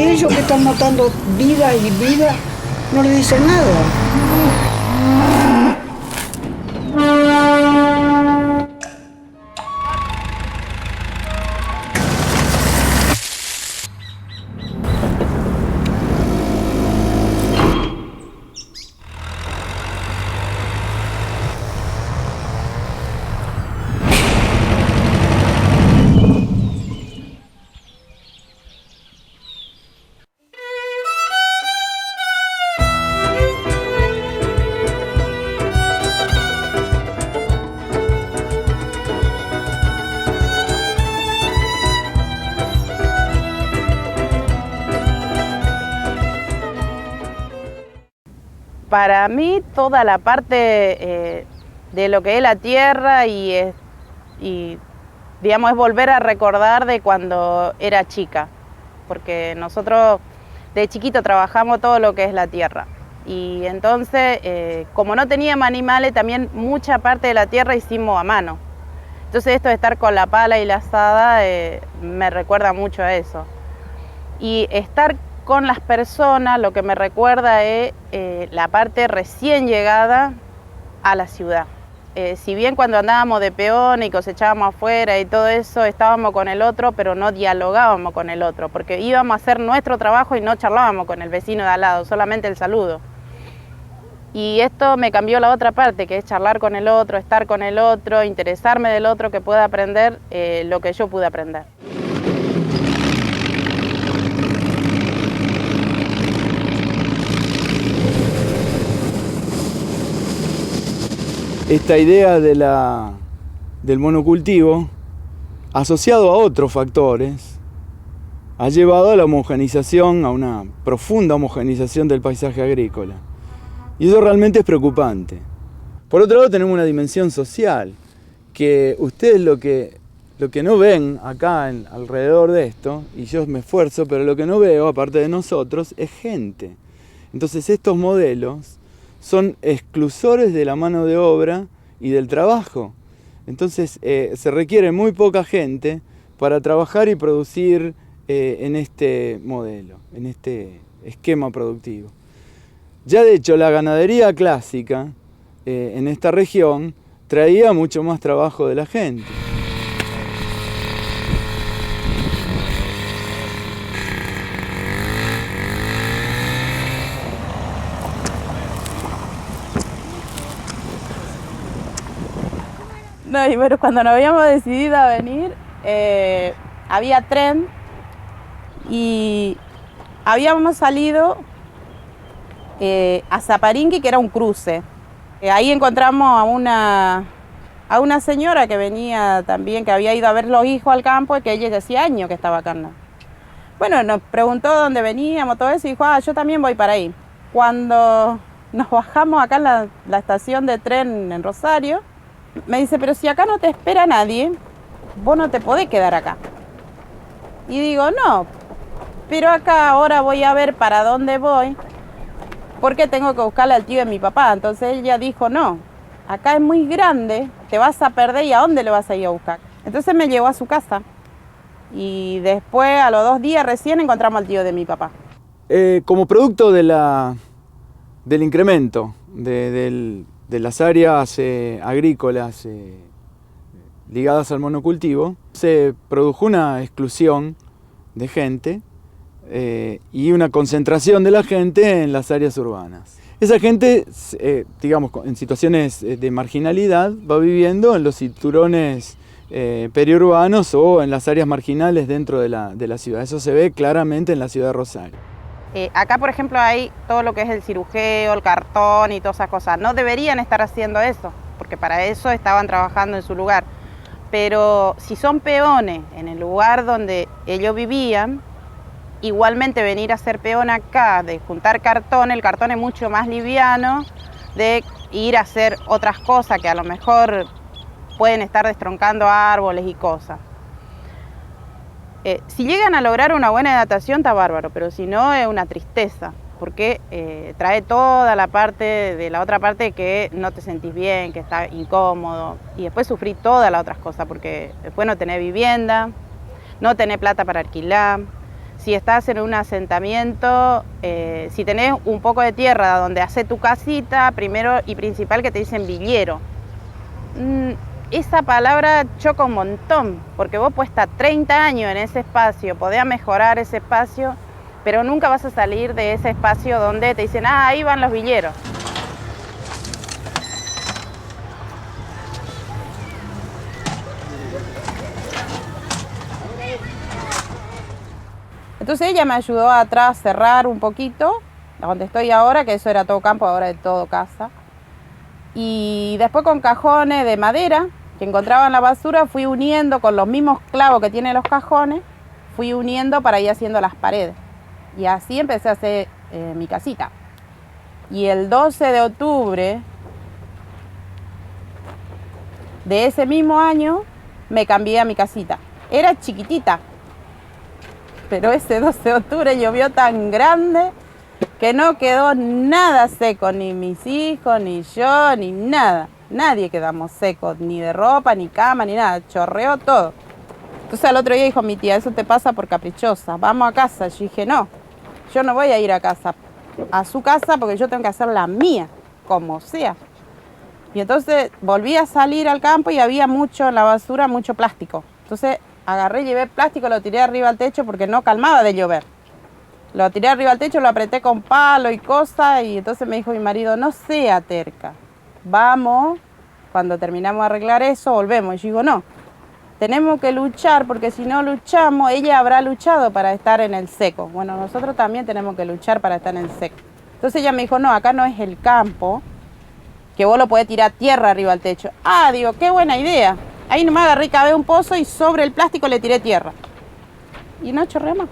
Y ellos que están matando vida y vida, no le dicen nada. Para mí toda la parte de lo que es la tierra y digamos es volver a recordar de cuando era chica, porque nosotros de chiquito trabajamos todo lo que es la tierra y entonces como no teníamos animales también mucha parte de la tierra hicimos a mano. Entonces esto de estar con la pala y la azada me recuerda mucho a eso. Y estar con las personas lo que me recuerda es la parte recién llegada a la ciudad. Si bien cuando andábamos de peón y cosechábamos afuera y todo eso, estábamos con el otro, pero no dialogábamos con el otro, porque íbamos a hacer nuestro trabajo y no charlábamos con el vecino de al lado, solamente el saludo. Y esto me cambió la otra parte, que es charlar con el otro, estar con el otro, interesarme del otro, que pueda aprender lo que yo pude aprender. Esta idea del monocultivo, asociado a otros factores, ha llevado a la homogeneización, a una profunda homogeneización del paisaje agrícola. Y eso realmente es preocupante. Por otro lado tenemos una dimensión social, que ustedes lo que no ven acá alrededor de esto, y yo me esfuerzo, pero lo que no veo, aparte de nosotros, es gente. Entonces estos modelos son exclusores de la mano de obra y del trabajo. Entonces se requiere muy poca gente para trabajar y producir en este modelo, en este esquema productivo. Ya de hecho la ganadería clásica en esta región traía mucho más trabajo de la gente. No, y bueno, cuando nos habíamos decidido a venir, había tren y habíamos salido a Zaparinqui, que era un cruce. Ahí encontramos a una señora que venía también, que había ido a ver los hijos al campo y que ella hacía años que estaba acá. Bueno, nos preguntó dónde veníamos, todo eso, y dijo, yo también voy para ahí. Cuando nos bajamos acá en la estación de tren en Rosario, me dice, pero si acá no te espera nadie, vos no te podés quedar acá. Y digo, no, pero acá ahora voy a ver para dónde voy, porque tengo que buscarle al tío de mi papá. Entonces ella dijo, no, acá es muy grande, te vas a perder y ¿a dónde le vas a ir a buscar? Entonces me llevó a su casa y después a los 2 días recién encontramos al tío de mi papá. Como producto del incremento de las áreas agrícolas ligadas al monocultivo, se produjo una exclusión de gente y una concentración de la gente en las áreas urbanas. Esa gente, digamos, en situaciones de marginalidad, va viviendo en los cinturones periurbanos o en las áreas marginales dentro de la ciudad. Eso se ve claramente en la ciudad de Rosario. Acá, por ejemplo, hay todo lo que es el cirujeo, el cartón y todas esas cosas. No deberían estar haciendo eso, porque para eso estaban trabajando en su lugar. Pero si son peones en el lugar donde ellos vivían, igualmente venir a ser peón acá, de juntar cartón, el cartón es mucho más liviano, de ir a hacer otras cosas que a lo mejor pueden estar destroncando árboles y cosas. Si llegan a lograr una buena adaptación está bárbaro, pero si no es una tristeza, porque trae toda la parte de la otra parte que no te sentís bien, que está incómodo, y después sufrí todas las otras cosas, porque después no tenés vivienda, no tenés plata para alquilar, si estás en un asentamiento, si tenés un poco de tierra donde hacer tu casita, primero y principal que te dicen villero. Esa palabra choca un montón, porque vos puedes estar 30 años en ese espacio, podés mejorar ese espacio, pero nunca vas a salir de ese espacio donde te dicen, ah, ahí van los villeros. Entonces ella me ayudó atrás a cerrar un poquito, donde estoy ahora, que eso era todo campo, ahora es todo casa. Y después con cajones de madera que encontraba en la basura fui uniendo con los mismos clavos que tienen los cajones, fui uniendo para ir haciendo las paredes. Y así empecé a hacer mi casita. Y el 12 de octubre de ese mismo año me cambié a mi casita. Era chiquitita, pero ese 12 de octubre llovió tan grande que no quedó nada seco, ni mis hijos, ni yo, ni nada. Nadie quedamos secos, ni de ropa, ni cama, ni nada. Chorreó todo. Entonces al otro día dijo mi tía, eso te pasa por caprichosa, vamos a casa. Yo dije, no, yo no voy a ir a casa, a su casa, porque yo tengo que hacer la mía, como sea. Y entonces volví a salir al campo y había mucho en la basura, mucho plástico. Entonces agarré, llevé plástico, lo tiré arriba al techo porque no calmaba de llover. Lo tiré arriba al techo, lo apreté con palo y cosas, y entonces me dijo mi marido, no sea terca, vamos, cuando terminamos de arreglar eso, volvemos. Y yo digo, no, tenemos que luchar, porque si no luchamos, ella habrá luchado para estar en el seco. Bueno, nosotros también tenemos que luchar para estar en el seco. Entonces ella me dijo, no, acá no es el campo, que vos lo podés tirar tierra arriba al techo. Ah, digo, qué buena idea. Ahí nomás agarré, cavé un pozo y sobre el plástico le tiré tierra. Y no chorreó más.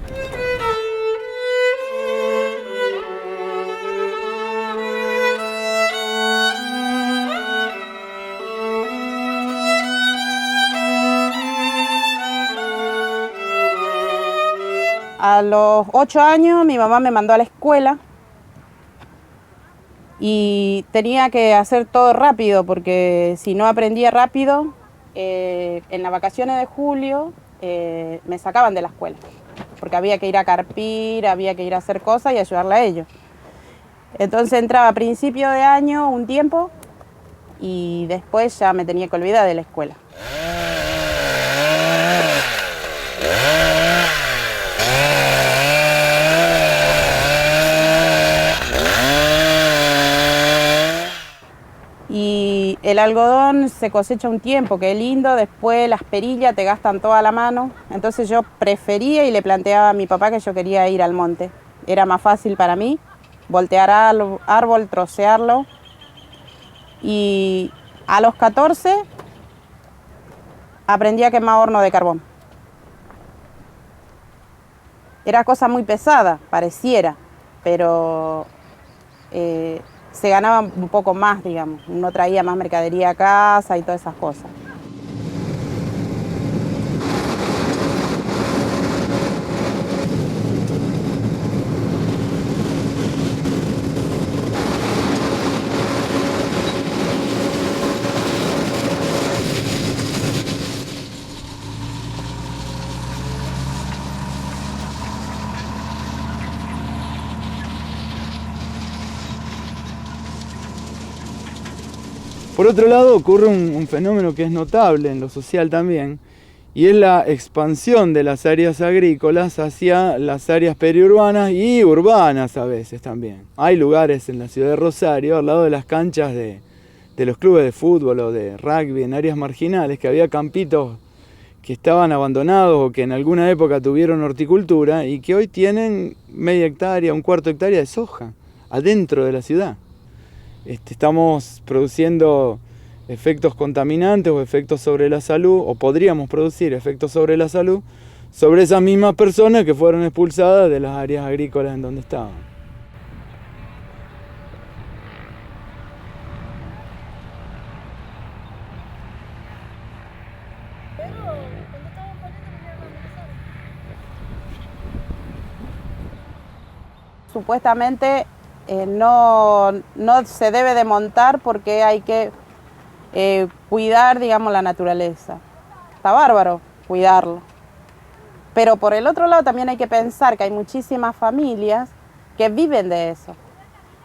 A los 8 años mi mamá me mandó a la escuela y tenía que hacer todo rápido porque si no aprendía rápido, en las vacaciones de julio me sacaban de la escuela porque había que ir a carpir, había que ir a hacer cosas y ayudarle a ellos. Entonces entraba a principio de año un tiempo y después ya me tenía que olvidar de la escuela. Y el algodón se cosecha un tiempo, que es lindo, después las perillas te gastan toda la mano. Entonces yo prefería y le planteaba a mi papá que yo quería ir al monte. Era más fácil para mí, voltear árbol, trocearlo. Y a los 14 aprendí a quemar horno de carbón. Era cosa muy pesada, pareciera, pero se ganaba un poco más, digamos. Uno traía más mercadería a casa y todas esas cosas. Por otro lado, ocurre un fenómeno que es notable en lo social también, y es la expansión de las áreas agrícolas hacia las áreas periurbanas y urbanas a veces también. Hay lugares en la ciudad de Rosario, al lado de las canchas de los clubes de fútbol o de rugby, en áreas marginales, que había campitos que estaban abandonados o que en alguna época tuvieron horticultura y que hoy tienen media hectárea, un cuarto de hectárea de soja, adentro de la ciudad. Estamos produciendo efectos contaminantes o efectos sobre la salud, o podríamos producir efectos sobre la salud, sobre esas mismas personas que fueron expulsadas de las áreas agrícolas en donde estaban. Supuestamente no se debe de montar porque hay que cuidar, digamos, la naturaleza. Está bárbaro cuidarlo. Pero por el otro lado también hay que pensar que hay muchísimas familias que viven de eso.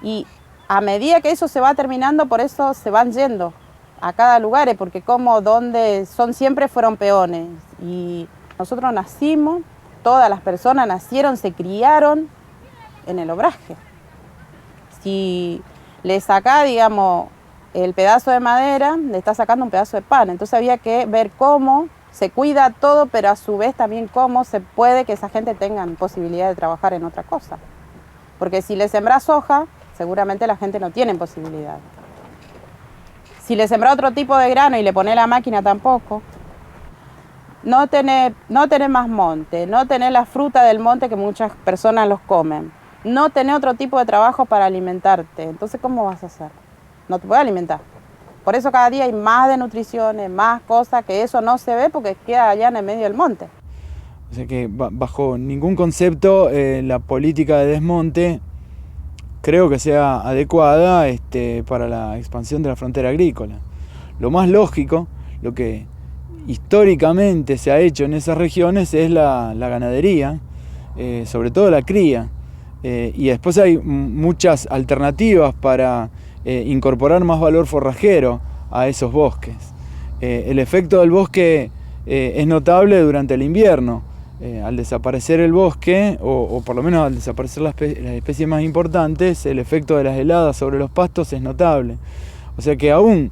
Y a medida que eso se va terminando, por eso se van yendo a cada lugar, porque como donde siempre fueron peones. Y nosotros nacimos, todas las personas nacieron, se criaron en el obraje. Si le saca, digamos, el pedazo de madera, le está sacando un pedazo de pan. Entonces había que ver cómo se cuida todo, pero a su vez también cómo se puede que esa gente tenga posibilidad de trabajar en otra cosa. Porque si le sembras soja, seguramente la gente no tiene posibilidad. Si le sembras otro tipo de grano y le pones la máquina tampoco. No tener más monte, no tener la fruta del monte que muchas personas los comen. No tener otro tipo de trabajo para alimentarte. Entonces, ¿cómo vas a hacer? No te puedes alimentar. Por eso cada día hay más desnutriciones, más cosas, que eso no se ve porque queda allá en el medio del monte. O sea que bajo ningún concepto la política de desmonte creo que sea adecuada para la expansión de la frontera agrícola. Lo más lógico, lo que históricamente se ha hecho en esas regiones es la ganadería, sobre todo la cría. Y después hay muchas alternativas para incorporar más valor forrajero a esos bosques. El efecto del bosque es notable durante el invierno. Al desaparecer el bosque, o por lo menos al desaparecer las especies más importantes, el efecto de las heladas sobre los pastos es notable. O sea que aún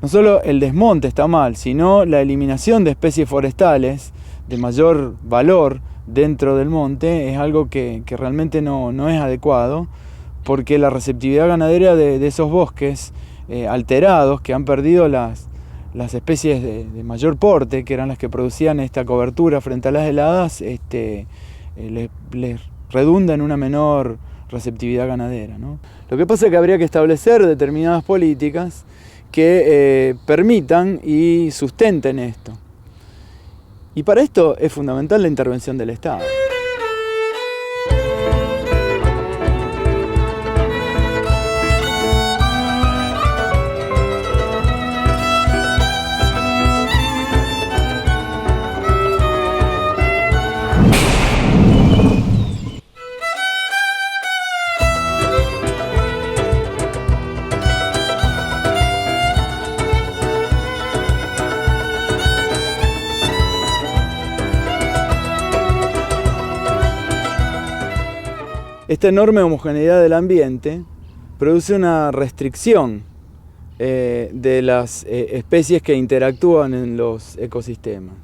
no solo el desmonte está mal, sino la eliminación de especies forestales de mayor valor dentro del monte es algo que realmente no es adecuado, porque la receptividad ganadera de esos bosques alterados, que han perdido las especies de mayor porte, que eran las que producían esta cobertura frente a las heladas, les redunda en una menor receptividad ganadera, ¿no? Lo que pasa es que habría que establecer determinadas políticas que permitan y sustenten esto. Y para esto es fundamental la intervención del Estado. Esta enorme homogeneidad del ambiente produce una restricción de las especies que interactúan en los ecosistemas.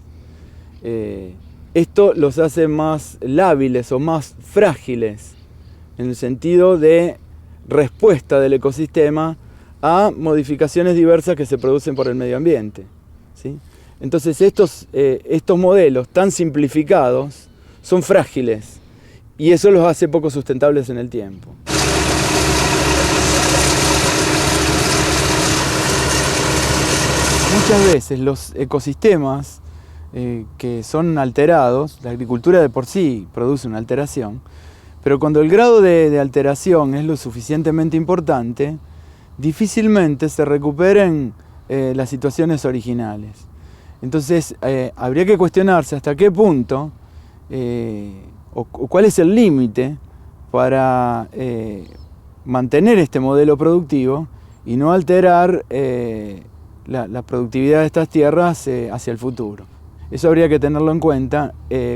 Esto los hace más lábiles o más frágiles en el sentido de respuesta del ecosistema a modificaciones diversas que se producen por el medio ambiente, ¿sí? Entonces estos modelos tan simplificados son frágiles. Y eso los hace poco sustentables en el tiempo. Muchas veces los ecosistemas que son alterados, la agricultura de por sí produce una alteración, pero cuando el grado de alteración es lo suficientemente importante, difícilmente se recuperen las situaciones originales. Entonces habría que cuestionarse hasta qué punto o cuál es el límite para mantener este modelo productivo y no alterar la productividad de estas tierras hacia el futuro. Eso habría que tenerlo en cuenta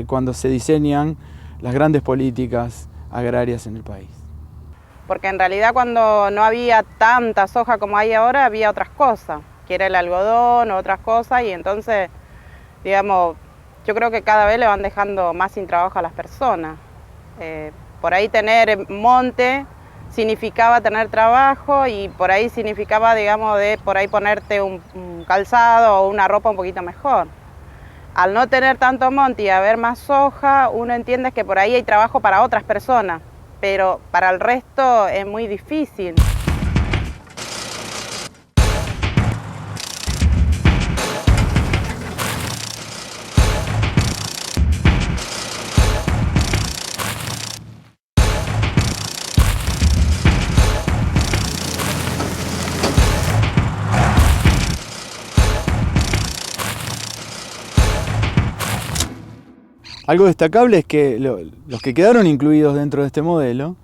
cuando se diseñan las grandes políticas agrarias en el país. Porque en realidad cuando no había tanta soja como hay ahora, había otras cosas, que era el algodón o otras cosas, y entonces, digamos, yo creo que cada vez le van dejando más sin trabajo a las personas. Por ahí tener monte significaba tener trabajo y por ahí significaba, digamos, por ahí ponerte un calzado o una ropa un poquito mejor. Al no tener tanto monte y haber más soja, uno entiende que por ahí hay trabajo para otras personas, pero para el resto es muy difícil. Algo destacable es que los que quedaron incluidos dentro de este modelo,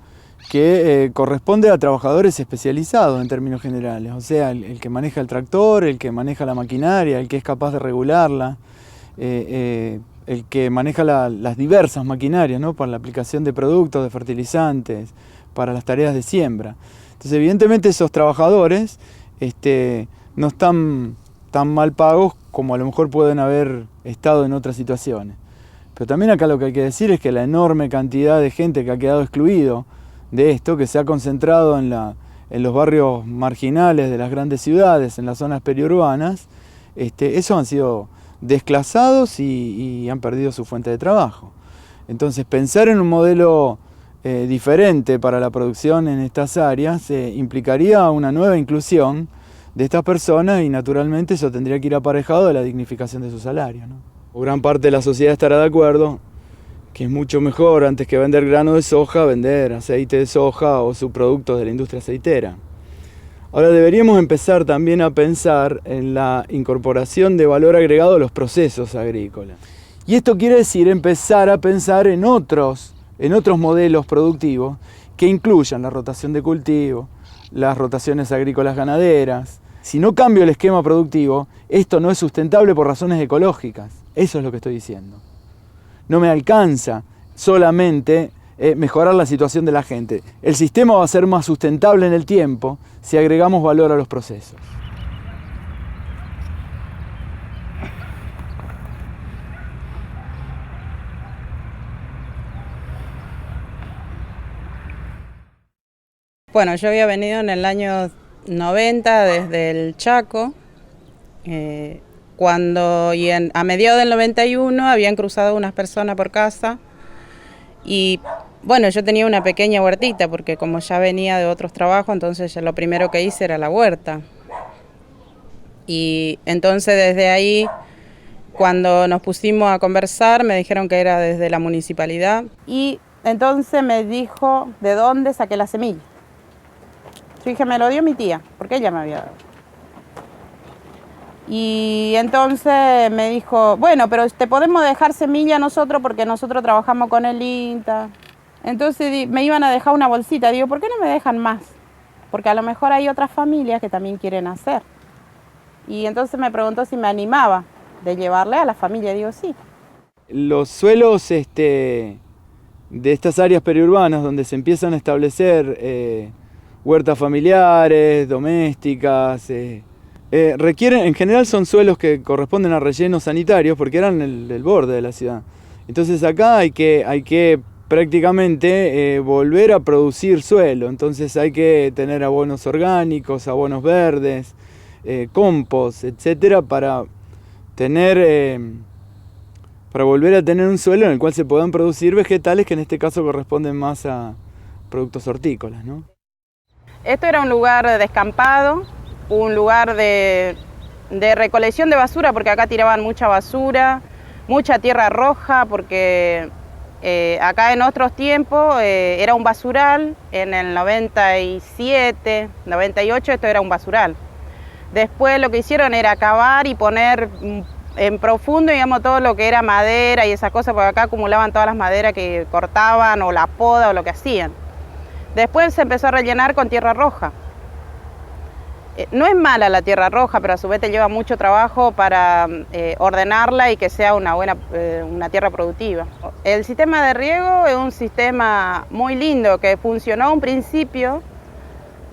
que corresponde a trabajadores especializados en términos generales, o sea, el que maneja el tractor, el que maneja la maquinaria, el que es capaz de regularla, el que maneja las diversas maquinarias, ¿no? Para la aplicación de productos, de fertilizantes, para las tareas de siembra. Entonces, evidentemente esos trabajadores no están tan mal pagos como a lo mejor pueden haber estado en otras situaciones. Pero también acá lo que hay que decir es que la enorme cantidad de gente que ha quedado excluido de esto, que se ha concentrado en los barrios marginales de las grandes ciudades, en las zonas periurbanas, esos han sido desclasados y han perdido su fuente de trabajo. Entonces, pensar en un modelo diferente para la producción en estas áreas implicaría una nueva inclusión de estas personas y naturalmente eso tendría que ir aparejado de la dignificación de su salario, ¿no? Gran parte de la sociedad estará de acuerdo que es mucho mejor, antes que vender grano de soja, vender aceite de soja o subproductos de la industria aceitera. Ahora deberíamos empezar también a pensar en la incorporación de valor agregado a los procesos agrícolas. Y esto quiere decir empezar a pensar en otros modelos productivos que incluyan la rotación de cultivo, las rotaciones agrícolas ganaderas. Si no cambio el esquema productivo, esto no es sustentable por razones ecológicas. Eso es lo que estoy diciendo. No me alcanza solamente mejorar la situación de la gente. El sistema va a ser más sustentable en el tiempo si agregamos valor a los procesos. Bueno, yo había venido en el año 90 desde el Chaco, a mediados del 91 habían cruzado unas personas por casa y bueno, yo tenía una pequeña huertita porque como ya venía de otros trabajos, entonces ya lo primero que hice era la huerta. Y entonces desde ahí, cuando nos pusimos a conversar, me dijeron que era desde la municipalidad y entonces me dijo de dónde saqué la semilla. Yo dije, me lo dio mi tía, porque ella me había dado. Y entonces me dijo, bueno, pero te podemos dejar semilla nosotros porque nosotros trabajamos con el INTA. Entonces me iban a dejar una bolsita. Digo, ¿por qué no me dejan más? Porque a lo mejor hay otras familias que también quieren hacer. Y entonces me preguntó si me animaba de llevarle a la familia. Digo, sí. Los suelos de estas áreas periurbanas donde se empiezan a establecer huertas familiares, domésticas, requieren, en general son suelos que corresponden a rellenos sanitarios porque eran el borde de la ciudad. Entonces acá hay que prácticamente volver a producir suelo, entonces hay que tener abonos orgánicos, abonos verdes, compost, etcétera, para volver a tener un suelo en el cual se puedan producir vegetales que en este caso corresponden más a productos hortícolas, ¿no? Esto era un lugar descampado, un lugar de recolección de basura, porque acá tiraban mucha basura, mucha tierra roja, porque acá en otros tiempos era un basural, en el 97, 98 esto era un basural. Después lo que hicieron era cavar y poner en profundo, digamos, todo lo que era madera y esas cosas, porque acá acumulaban todas las maderas que cortaban o la poda o lo que hacían. Después se empezó a rellenar con tierra roja. No es mala la tierra roja, pero a su vez te lleva mucho trabajo para ordenarla y que sea una tierra productiva. El sistema de riego es un sistema muy lindo que funcionó a un principio,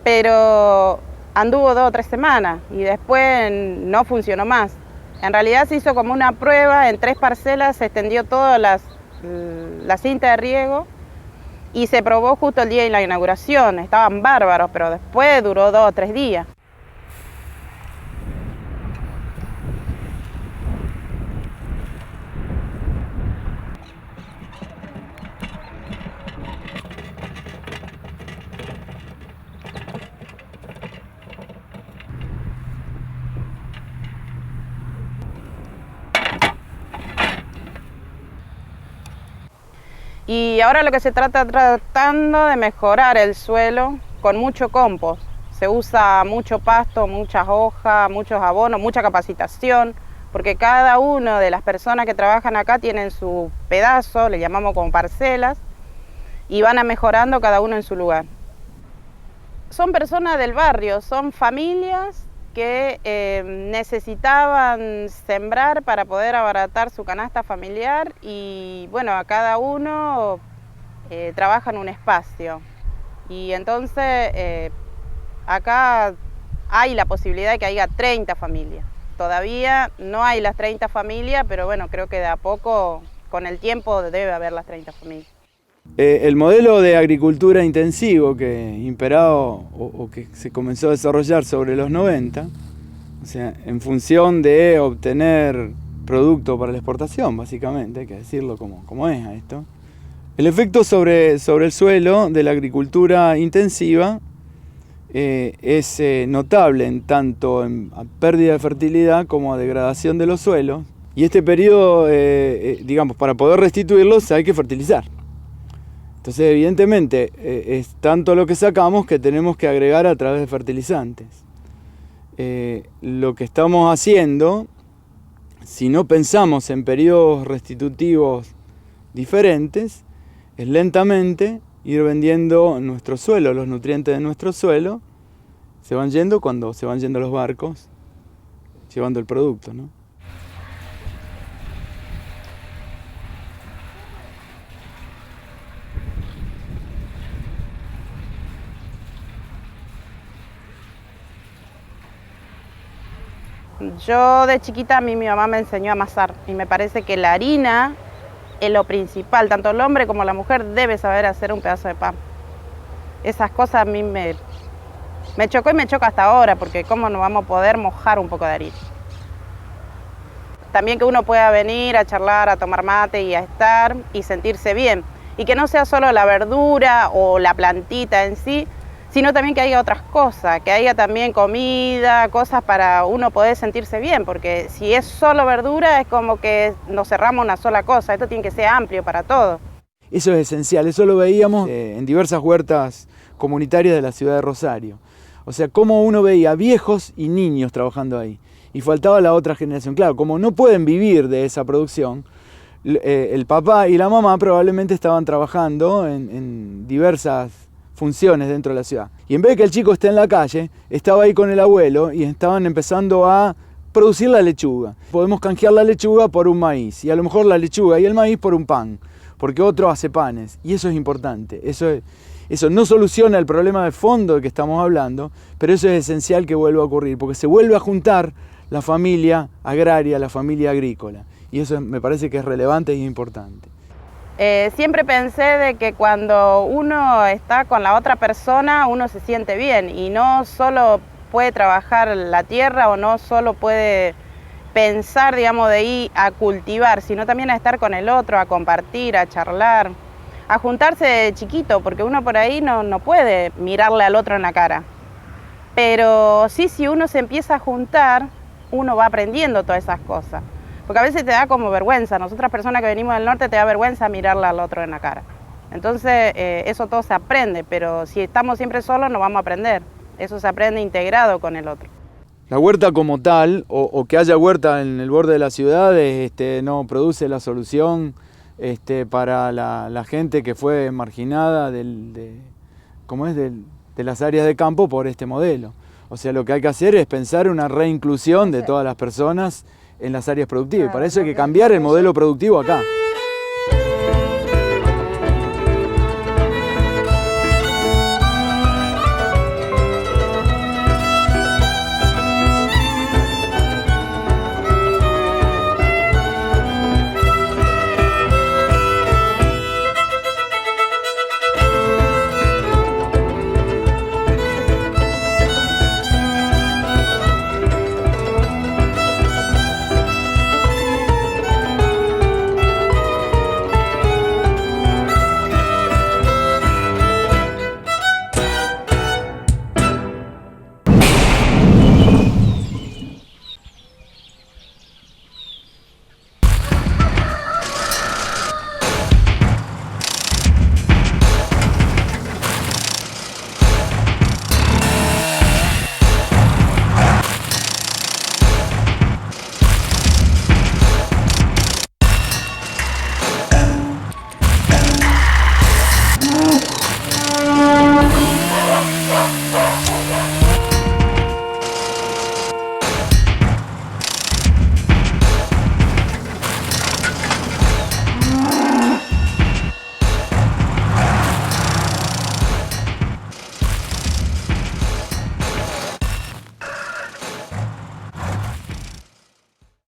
pero anduvo 2 o 3 semanas y después no funcionó más. En realidad se hizo como una prueba, en 3 parcelas se extendió toda la cinta de riego y se probó justo el día de la inauguración. Estaban bárbaros, pero después duró 2 o 3 días. Y ahora lo que se tratando de mejorar el suelo con mucho compost. Se usa mucho pasto, muchas hojas, muchos abonos, mucha capacitación, porque cada una de las personas que trabajan acá tienen su pedazo, le llamamos como parcelas, y van a mejorando cada uno en su lugar. Son personas del barrio, son familias que necesitaban sembrar para poder abaratar su canasta familiar y bueno, a cada uno trabaja en un espacio. Y entonces acá hay la posibilidad de que haya 30 familias. Todavía no hay las 30 familias, pero bueno, creo que de a poco, con el tiempo, debe haber las 30 familias. El modelo de agricultura intensivo que imperado o que se comenzó a desarrollar sobre los 90, o sea, en función de obtener producto para la exportación, básicamente, hay que decirlo como es a esto. El efecto sobre el suelo de la agricultura intensiva es notable en tanto en pérdida de fertilidad como a degradación de los suelos. Y este periodo, digamos, para poder restituirlos hay que fertilizar. Entonces, evidentemente, es tanto lo que sacamos que tenemos que agregar a través de fertilizantes. Lo que estamos haciendo, si no pensamos en periodos restitutivos diferentes, es lentamente ir vendiendo nuestro suelo, los nutrientes de nuestro suelo, se van yendo cuando se van yendo los barcos, llevando el producto, ¿no? Yo de chiquita, a mí mi mamá me enseñó a amasar y me parece que la harina es lo principal. Tanto el hombre como la mujer debe saber hacer un pedazo de pan. Esas cosas a mí me chocó y me choca hasta ahora, porque cómo no vamos a poder mojar un poco de harina. También que uno pueda venir a charlar, a tomar mate y a estar y sentirse bien. Y que no sea solo la verdura o la plantita en sí, sino también que haya otras cosas, que haya también comida, cosas para uno poder sentirse bien, porque si es solo verdura es como que nos cerramos una sola cosa, esto tiene que ser amplio para todo. Eso es esencial, eso lo veíamos en diversas huertas comunitarias de la ciudad de Rosario. O sea, cómo uno veía viejos y niños trabajando ahí, y faltaba la otra generación. Claro, como no pueden vivir de esa producción, el papá y la mamá probablemente estaban trabajando en diversas funciones dentro de la ciudad. Y en vez de que el chico esté en la calle, estaba ahí con el abuelo y estaban empezando a producir la lechuga. Podemos canjear la lechuga por un maíz y a lo mejor la lechuga y el maíz por un pan, porque otro hace panes y eso es importante. Eso no soluciona el problema de fondo de que estamos hablando, pero eso es esencial que vuelva a ocurrir, porque se vuelve a juntar la familia agraria, la familia agrícola. Y eso me parece que es relevante y importante. Siempre pensé de que cuando uno está con la otra persona, uno se siente bien y no solo puede trabajar la tierra o no solo puede pensar, digamos, de ir a cultivar, sino también a estar con el otro, a compartir, a charlar, a juntarse de chiquito, porque uno por ahí no puede mirarle al otro en la cara. Pero sí, si uno se empieza a juntar, uno va aprendiendo todas esas cosas. Porque a veces te da como vergüenza, nosotras personas que venimos del norte te da vergüenza mirarle al otro en la cara. Entonces eso todo se aprende, pero si estamos siempre solos no vamos a aprender. Eso se aprende integrado con el otro. La huerta como tal, o que haya huerta en el borde de las ciudades, no produce la solución para la gente que fue marginada de las áreas de campo por este modelo. O sea, lo que hay que hacer es pensar una reinclusión de todas las personas en las áreas productivas. Para eso hay que cambiar el modelo productivo acá.